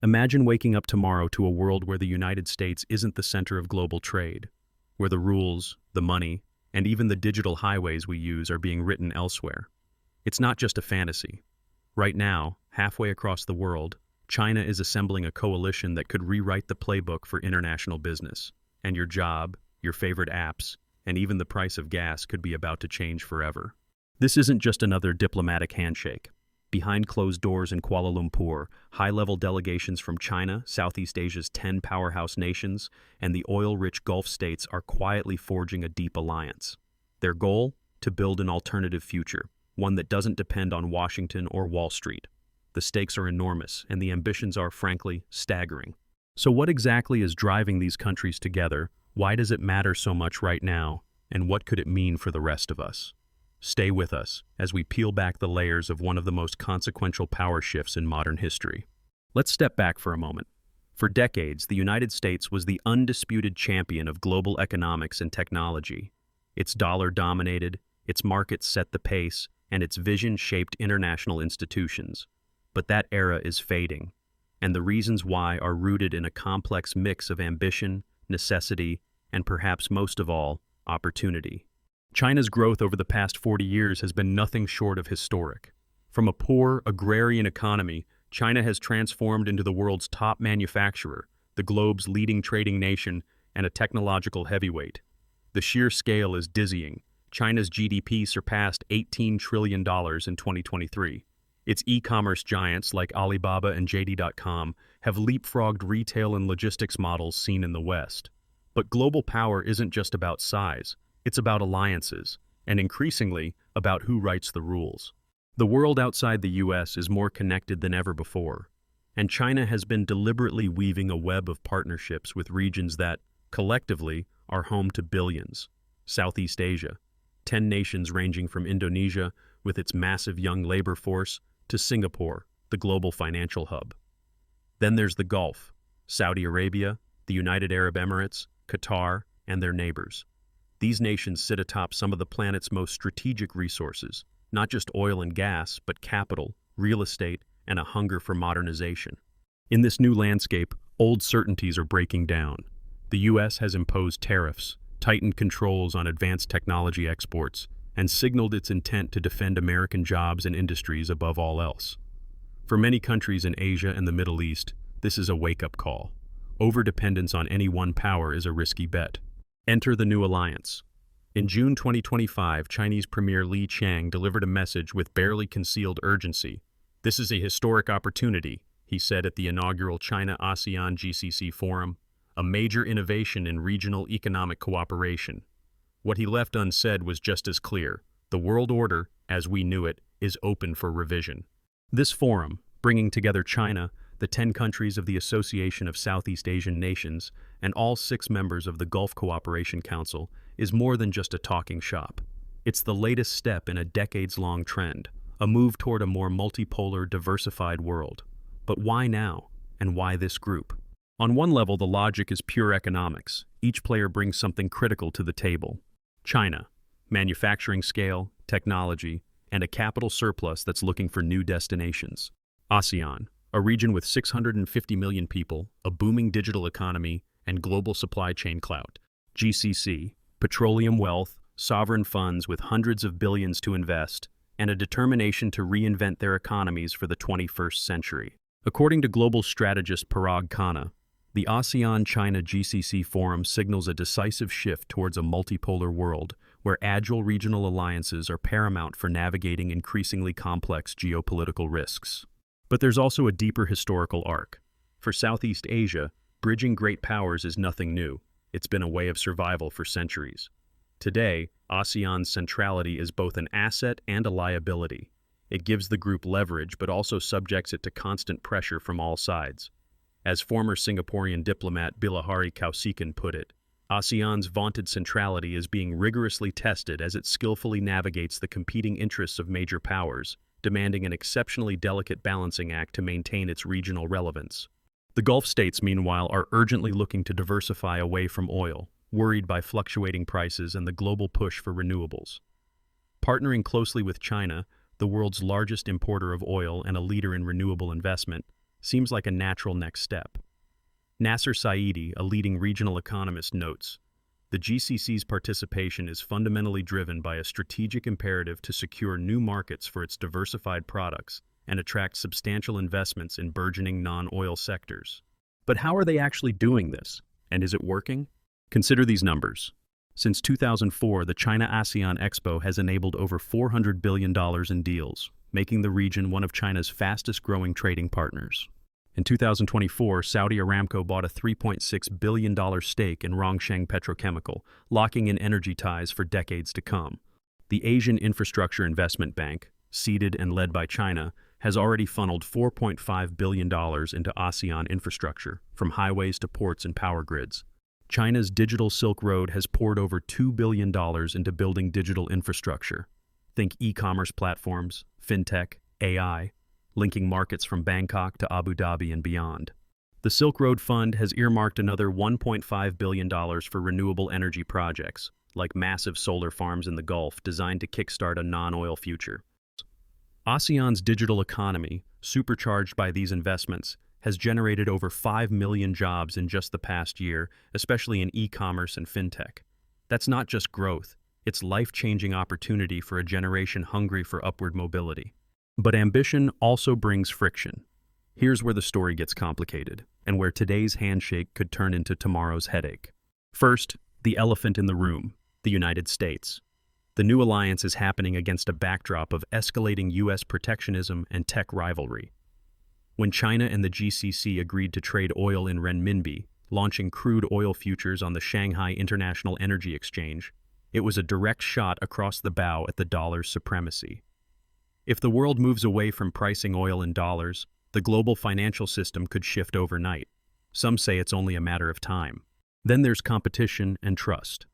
Imagine waking up tomorrow to a world where the United States isn't the center of global trade, where the rules, the money, and even the digital highways we use are being written elsewhere. It's not just a fantasy. Right now, halfway across the world, China is assembling a coalition that could rewrite the playbook for international business, and your job, your favorite apps, and even the price of gas could be about to change forever. This isn't just another diplomatic handshake. Behind closed doors in Kuala Lumpur, high-level delegations from China, Southeast Asia's 10 powerhouse nations, and the oil-rich Gulf states are quietly forging a deep alliance. Their goal? To build an alternative future, one that doesn't depend on Washington or Wall Street. The stakes are enormous, and the ambitions are, frankly, staggering. So what exactly is driving these countries together? Why does it matter so much right now? And what could it mean for the rest of us? Stay with us as we peel back the layers of one of the most consequential power shifts in modern history. Let's step back for a moment. For decades, the United States was the undisputed champion of global economics and technology. Its dollar-dominated, its markets set the pace, and its vision shaped international institutions. But that era is fading, and the reasons why are rooted in a complex mix of ambition, necessity, and perhaps most of all, opportunity. China's growth over the past 40 years has been nothing short of historic. From a poor, agrarian economy, China has transformed into the world's top manufacturer, the globe's leading trading nation, and a technological heavyweight. The sheer scale is dizzying. China's GDP surpassed $18 trillion in 2023. Its e-commerce giants like Alibaba and JD.com have leapfrogged retail and logistics models seen in the West. But global power isn't just about size. It's about alliances, and increasingly, about who writes the rules. The world outside the US is more connected than ever before, and China has been deliberately weaving a web of partnerships with regions that, collectively, are home to billions. Southeast Asia, 10 nations ranging from Indonesia, with its massive young labor force, to Singapore, the global financial hub. Then there's the Gulf, Saudi Arabia, the United Arab Emirates, Qatar, and their neighbors. These nations sit atop some of the planet's most strategic resources, not just oil and gas, but capital, real estate, and a hunger for modernization. In this new landscape, old certainties are breaking down. The U.S. has imposed tariffs, tightened controls on advanced technology exports, and signaled its intent to defend American jobs and industries above all else. For many countries in Asia and the Middle East, this is a wake-up call. Overdependence on any one power is a risky bet. Enter the new alliance. In June 2025, Chinese Premier Li Qiang delivered a message with barely concealed urgency. "This is a historic opportunity," he said at the inaugural China-ASEAN GCC forum, "a major innovation in regional economic cooperation." What he left unsaid was just as clear. The world order, as we knew it, is open for revision. This forum, bringing together China, the 10 countries of the Association of Southeast Asian Nations, and all 6 members of the Gulf Cooperation Council, is more than just a talking shop. It's the latest step in a decades-long trend, a move toward a more multipolar, diversified world. But why now? And why this group? On one level, the logic is pure economics. Each player brings something critical to the table. China, manufacturing scale, technology, and a capital surplus that's looking for new destinations. ASEAN, a region with 650 million people, a booming digital economy, and global supply chain clout. GCC, petroleum wealth, sovereign funds with hundreds of billions to invest, and a determination to reinvent their economies for the 21st century. According to global strategist Parag Khanna, the ASEAN-China GCC Forum signals a decisive shift towards a multipolar world where agile regional alliances are paramount for navigating increasingly complex geopolitical risks. But there's also a deeper historical arc. For Southeast Asia, bridging great powers is nothing new. It's been a way of survival for centuries. Today, ASEAN's centrality is both an asset and a liability. It gives the group leverage but also subjects it to constant pressure from all sides. As former Singaporean diplomat Bilahari Kausikan put it, ASEAN's vaunted centrality is being rigorously tested as it skillfully navigates the competing interests of major powers, demanding an exceptionally delicate balancing act to maintain its regional relevance. The Gulf states, meanwhile, are urgently looking to diversify away from oil, worried by fluctuating prices and the global push for renewables. Partnering closely with China, the world's largest importer of oil and a leader in renewable investment, seems like a natural next step. Nasser Saidi, a leading regional economist, notes, the GCC's participation is fundamentally driven by a strategic imperative to secure new markets for its diversified products and attract substantial investments in burgeoning non-oil sectors. But how are they actually doing this? And is it working? Consider these numbers. Since 2004, the China-ASEAN Expo has enabled over $400 billion in deals, making the region one of China's fastest-growing trading partners. In 2024, Saudi Aramco bought a $3.6 billion stake in Rongsheng Petrochemical, locking in energy ties for decades to come. The Asian Infrastructure Investment Bank, seeded and led by China, has already funneled $4.5 billion into ASEAN infrastructure, from highways to ports and power grids. China's Digital Silk Road has poured over $2 billion into building digital infrastructure. Think e-commerce platforms, fintech, AI, linking markets from Bangkok to Abu Dhabi and beyond. The Silk Road Fund has earmarked another $1.5 billion for renewable energy projects, like massive solar farms in the Gulf designed to kickstart a non-oil future. ASEAN's digital economy, supercharged by these investments, has generated over 5 million jobs in just the past year, especially in e-commerce and fintech. That's not just growth, it's life-changing opportunity for a generation hungry for upward mobility. But ambition also brings friction. Here's where the story gets complicated, and where today's handshake could turn into tomorrow's headache. First, the elephant in the room, the United States. The new alliance is happening against a backdrop of escalating U.S. protectionism and tech rivalry. When China and the GCC agreed to trade oil in renminbi, launching crude oil futures on the Shanghai International Energy Exchange, it was a direct shot across the bow at the dollar's supremacy. If the world moves away from pricing oil in dollars, the global financial system could shift overnight. Some say it's only a matter of time. Then there's competition and trust.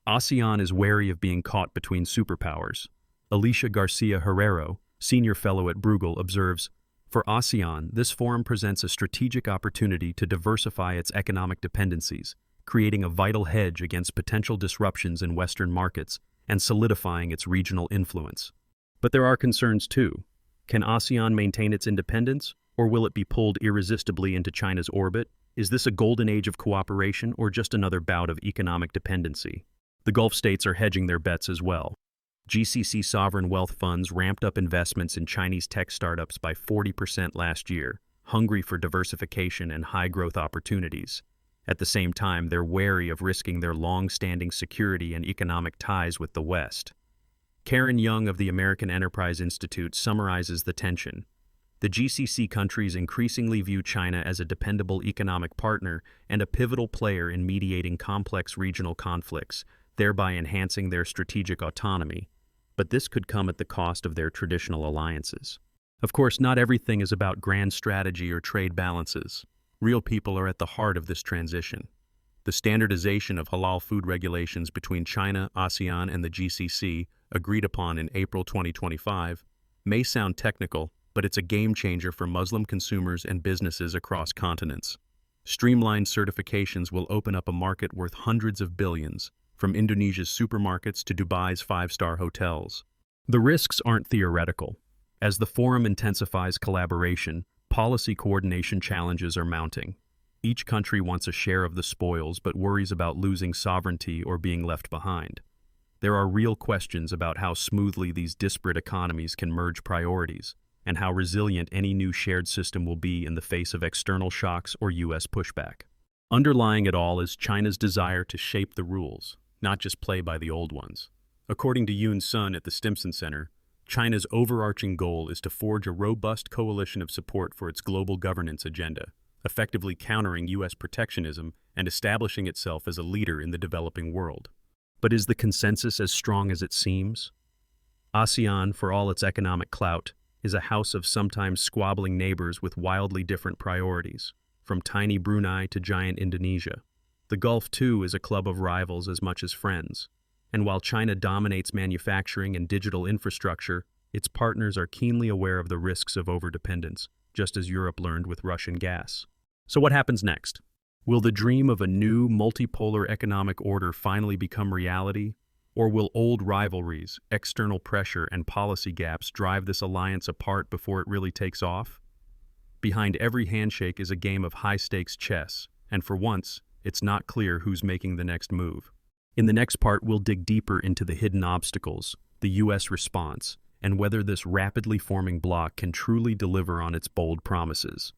ASEAN is wary of being caught between superpowers. Alicia Garcia Herrero, senior fellow at Bruegel, observes, for ASEAN, this forum presents a strategic opportunity to diversify its economic dependencies, creating a vital hedge against potential disruptions in Western markets and solidifying its regional influence. But there are concerns too. Can ASEAN maintain its independence, or will it be pulled irresistibly into China's orbit? Is this a golden age of cooperation or just another bout of economic dependency? The Gulf states are hedging their bets as well. GCC sovereign wealth funds ramped up investments in Chinese tech startups by 40% last year, hungry for diversification and high-growth opportunities. At the same time, they're wary of risking their long-standing security and economic ties with the West. Karen Young of the American Enterprise Institute summarizes the tension. The GCC countries increasingly view China as a dependable economic partner and a pivotal player in mediating complex regional conflicts, thereby enhancing their strategic autonomy. But this could come at the cost of their traditional alliances. Of course, not everything is about grand strategy or trade balances. Real people are at the heart of this transition. The standardization of halal food regulations between China, ASEAN, and the GCC, agreed upon in April 2025, may sound technical, but it's a game changer for Muslim consumers and businesses across continents. Streamlined certifications will open up a market worth hundreds of billions, from Indonesia's supermarkets to Dubai's five-star hotels. The risks aren't theoretical. As the forum intensifies collaboration, policy coordination challenges are mounting. Each country wants a share of the spoils but worries about losing sovereignty or being left behind. There are real questions about how smoothly these disparate economies can merge priorities, and how resilient any new shared system will be in the face of external shocks or U.S. pushback. Underlying it all is China's desire to shape the rules, not just play by the old ones. According to Yoon Sun at the Stimson Center, China's overarching goal is to forge a robust coalition of support for its global governance agenda, effectively countering U.S. protectionism and establishing itself as a leader in the developing world. But is the consensus as strong as it seems? ASEAN, for all its economic clout, is a house of sometimes squabbling neighbors with wildly different priorities, from tiny Brunei to giant Indonesia. The Gulf, too, is a club of rivals as much as friends. And while China dominates manufacturing and digital infrastructure, its partners are keenly aware of the risks of overdependence, just as Europe learned with Russian gas. So what happens next? Will the dream of a new multipolar economic order finally become reality? Or will old rivalries, external pressure, and policy gaps drive this alliance apart before it really takes off? Behind every handshake is a game of high-stakes chess, and for once, it's not clear who's making the next move. In the next part, we'll dig deeper into the hidden obstacles, the U.S. response, and whether this rapidly forming bloc can truly deliver on its bold promises.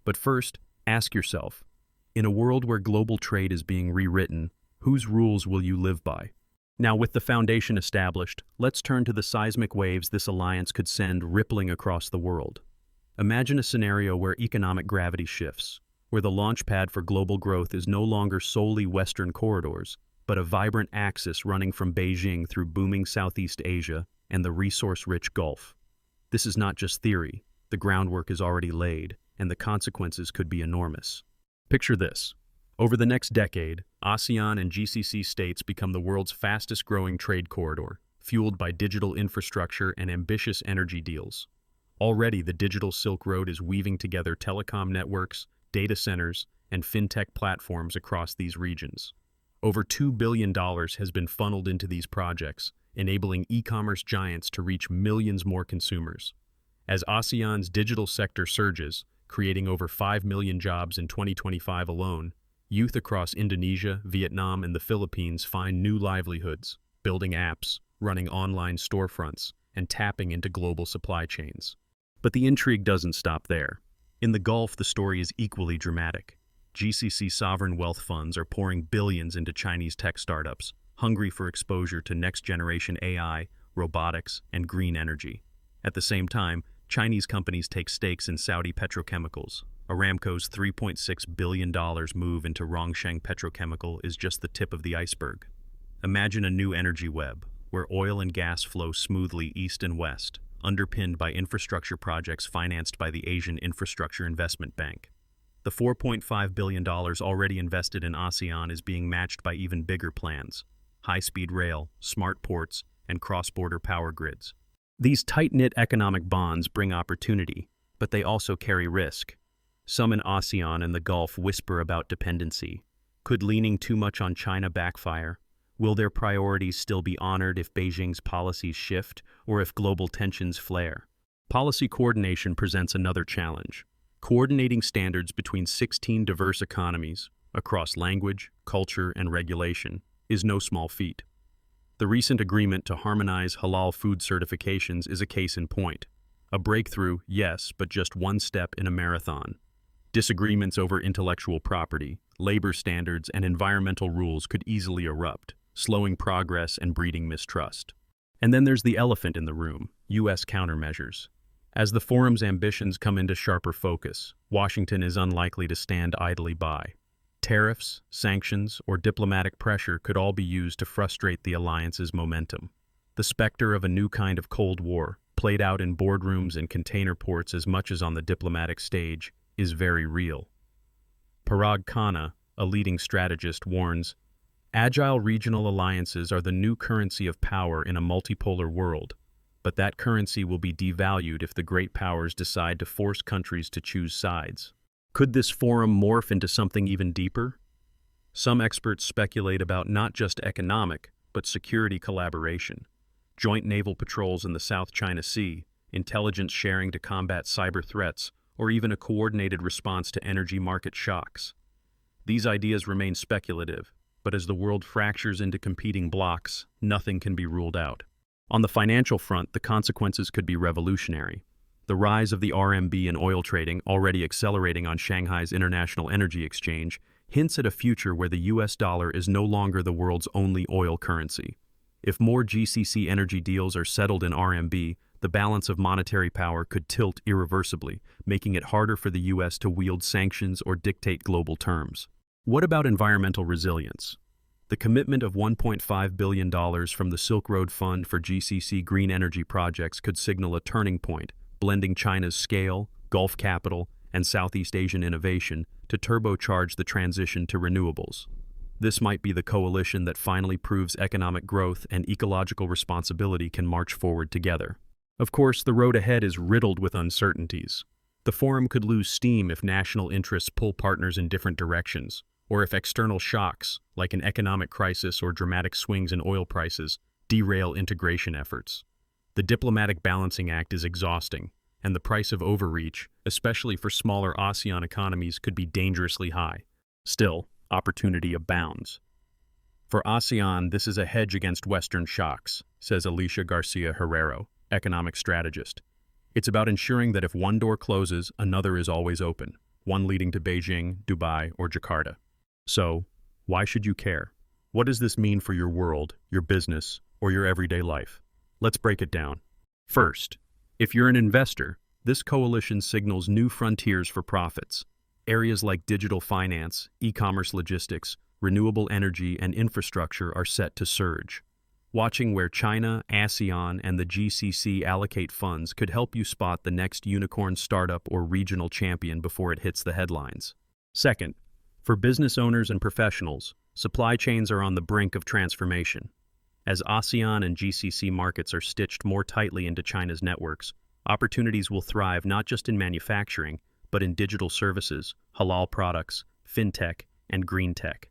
But first, ask yourself, in a world where global trade is being rewritten, whose rules will you live by? Now, with the foundation established, let's turn to the seismic waves this alliance could send rippling across the world. Imagine a scenario where economic gravity shifts, where the launchpad for global growth is no longer solely Western corridors, but a vibrant axis running from Beijing through booming Southeast Asia and the resource-rich Gulf. This is not just theory. The groundwork is already laid, and the consequences could be enormous. Picture this. Over the next decade, ASEAN and GCC states become the world's fastest-growing trade corridor, fueled by digital infrastructure and ambitious energy deals. Already, the digital Silk Road is weaving together telecom networks, data centers, and fintech platforms across these regions. Over $2 billion has been funneled into these projects, enabling e-commerce giants to reach millions more consumers. As ASEAN's digital sector surges, creating over 5 million jobs in 2025 alone, youth across Indonesia, Vietnam, and the Philippines find new livelihoods, building apps, running online storefronts, and tapping into global supply chains. But the intrigue doesn't stop there. In the Gulf, the story is equally dramatic. GCC sovereign wealth funds are pouring billions into Chinese tech startups, hungry for exposure to next-generation AI, robotics, and green energy. At the same time, Chinese companies take stakes in Saudi petrochemicals. Aramco's $3.6 billion move into Rongsheng Petrochemical is just the tip of the iceberg. Imagine a new energy web, where oil and gas flow smoothly east and west, underpinned by infrastructure projects financed by the Asian Infrastructure Investment Bank. The $4.5 billion already invested in ASEAN is being matched by even bigger plans: high-speed rail, smart ports, and cross-border power grids. These tight-knit economic bonds bring opportunity, but they also carry risk. Some in ASEAN and the Gulf whisper about dependency. Could leaning too much on China backfire? Will their priorities still be honored if Beijing's policies shift, or if global tensions flare? Policy coordination presents another challenge. Coordinating standards between 16 diverse economies, across language, culture, and regulation, is no small feat. The recent agreement to harmonize halal food certifications is a case in point. A breakthrough, yes, but just one step in a marathon. Disagreements over intellectual property, labor standards, and environmental rules could easily erupt, slowing progress and breeding mistrust. And then there's the elephant in the room: U.S. countermeasures. As the forum's ambitions come into sharper focus, Washington is unlikely to stand idly by. Tariffs, sanctions, or diplomatic pressure could all be used to frustrate the alliance's momentum. The specter of a new kind of Cold War, played out in boardrooms and container ports as much as on the diplomatic stage, is very real. Parag Khanna, a leading strategist, warns, "Agile regional alliances are the new currency of power in a multipolar world, but that currency will be devalued if the great powers decide to force countries to choose sides." Could this forum morph into something even deeper? Some experts speculate about not just economic, but security collaboration. Joint naval patrols in the South China Sea, intelligence sharing to combat cyber threats, or even a coordinated response to energy market shocks. These ideas remain speculative, but as the world fractures into competing blocs, nothing can be ruled out. On the financial front, the consequences could be revolutionary. The rise of the RMB in oil trading, already accelerating on Shanghai's International Energy Exchange, hints at a future where the US dollar is no longer the world's only oil currency. If more GCC energy deals are settled in RMB, the balance of monetary power could tilt irreversibly, making it harder for the US to wield sanctions or dictate global terms. What about environmental resilience? The commitment of $1.5 billion from the Silk Road Fund for GCC green energy projects could signal a turning point, blending China's scale, Gulf capital, and Southeast Asian innovation to turbocharge the transition to renewables. This might be the coalition that finally proves economic growth and ecological responsibility can march forward together. Of course, the road ahead is riddled with uncertainties. The forum could lose steam if national interests pull partners in different directions, or if external shocks, like an economic crisis or dramatic swings in oil prices, derail integration efforts. The diplomatic balancing act is exhausting, and the price of overreach, especially for smaller ASEAN economies, could be dangerously high. Still, opportunity abounds. For ASEAN, this is a hedge against Western shocks, says Alicia Garcia Herrero, economic strategist. It's about ensuring that if one door closes, another is always open, one leading to Beijing, Dubai, or Jakarta. So, why should you care? What does this mean for your world, your business, or your everyday life? Let's break it down. First, if you're an investor, this coalition signals new frontiers for profits. Areas like digital finance, e-commerce logistics, renewable energy, and infrastructure are set to surge. Watching where China, ASEAN, and the GCC allocate funds could help you spot the next unicorn startup or regional champion before it hits the headlines. Second, for business owners and professionals, supply chains are on the brink of transformation. As ASEAN and GCC markets are stitched more tightly into China's networks, opportunities will thrive not just in manufacturing, but in digital services, halal products, fintech, and green tech.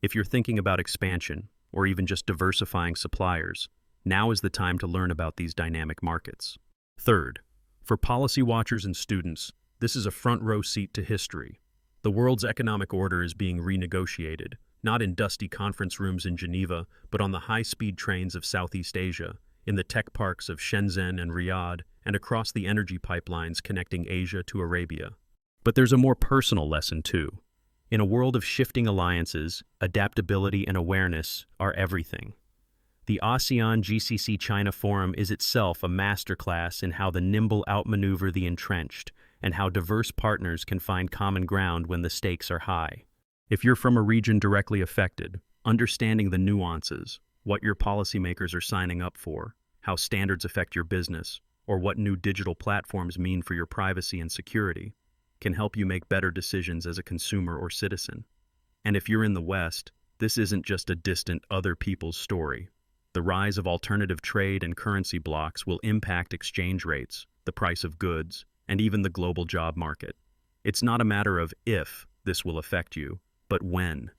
If you're thinking about expansion, or even just diversifying suppliers, now is the time to learn about these dynamic markets. Third, for policy watchers and students, this is a front-row seat to history. The world's economic order is being renegotiated, not in dusty conference rooms in Geneva, but on the high-speed trains of Southeast Asia, in the tech parks of Shenzhen and Riyadh, and across the energy pipelines connecting Asia to Arabia. But there's a more personal lesson, too. In a world of shifting alliances, adaptability and awareness are everything. The ASEAN GCC China Forum is itself a masterclass in how the nimble outmaneuver the entrenched, and how diverse partners can find common ground when the stakes are high. If you're from a region directly affected, understanding the nuances, what your policymakers are signing up for, how standards affect your business, or what new digital platforms mean for your privacy and security, can help you make better decisions as a consumer or citizen. And if you're in the West, this isn't just a distant other people's story. The rise of alternative trade and currency blocks will impact exchange rates, the price of goods, and even the global job market. It's not a matter of if this will affect you, but when.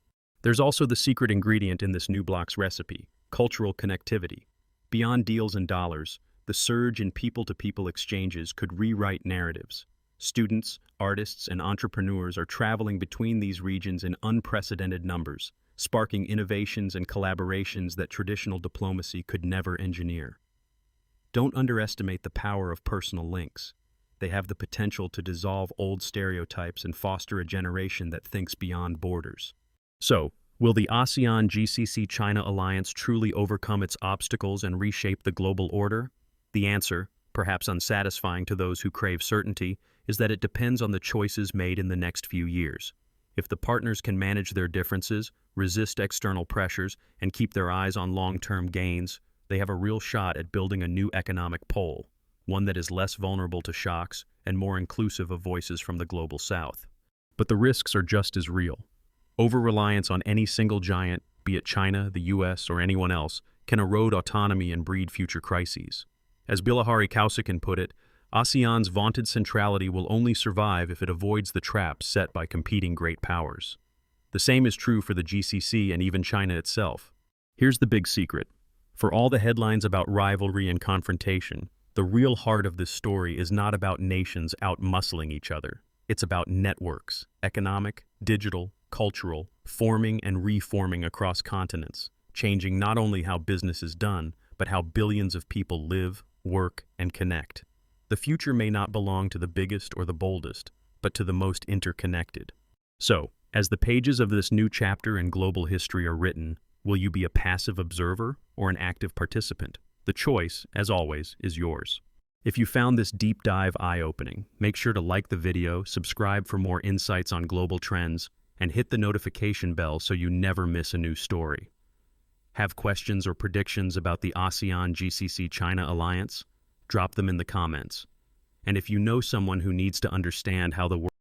There's also the secret ingredient in this new bloc's recipe: cultural connectivity. Beyond deals and dollars, the surge in people-to-people exchanges could rewrite narratives. Students, artists, and entrepreneurs are traveling between these regions in unprecedented numbers, sparking innovations and collaborations that traditional diplomacy could never engineer. Don't underestimate the power of personal links. They have the potential to dissolve old stereotypes and foster a generation that thinks beyond borders. So, will the ASEAN-GCC China alliance truly overcome its obstacles and reshape the global order? The answer, perhaps unsatisfying to those who crave certainty, is that it depends on the choices made in the next few years. If the partners can manage their differences, resist external pressures, and keep their eyes on long-term gains, they have a real shot at building a new economic pole, one that is less vulnerable to shocks and more inclusive of voices from the global South. But the risks are just as real. Over-reliance on any single giant, be it China, the US, or anyone else, can erode autonomy and breed future crises. As Bilahari Kausikan put it, ASEAN's vaunted centrality will only survive if it avoids the traps set by competing great powers. The same is true for the GCC and even China itself. Here's the big secret. For all the headlines about rivalry and confrontation, the real heart of this story is not about nations out-muscling each other. It's about networks, economic, digital, cultural, forming and reforming across continents, changing not only how business is done, but how billions of people live, work, and connect. The future may not belong to the biggest or the boldest, but to the most interconnected. So, as the pages of this new chapter in global history are written, will you be a passive observer or an active participant? The choice, as always, is yours. If you found this deep dive eye-opening, make sure to like the video, subscribe for more insights on global trends, and hit the notification bell so you never miss a new story. Have questions or predictions about the ASEAN-GCC China alliance? Drop them in the comments. And if you know someone who needs to understand how the world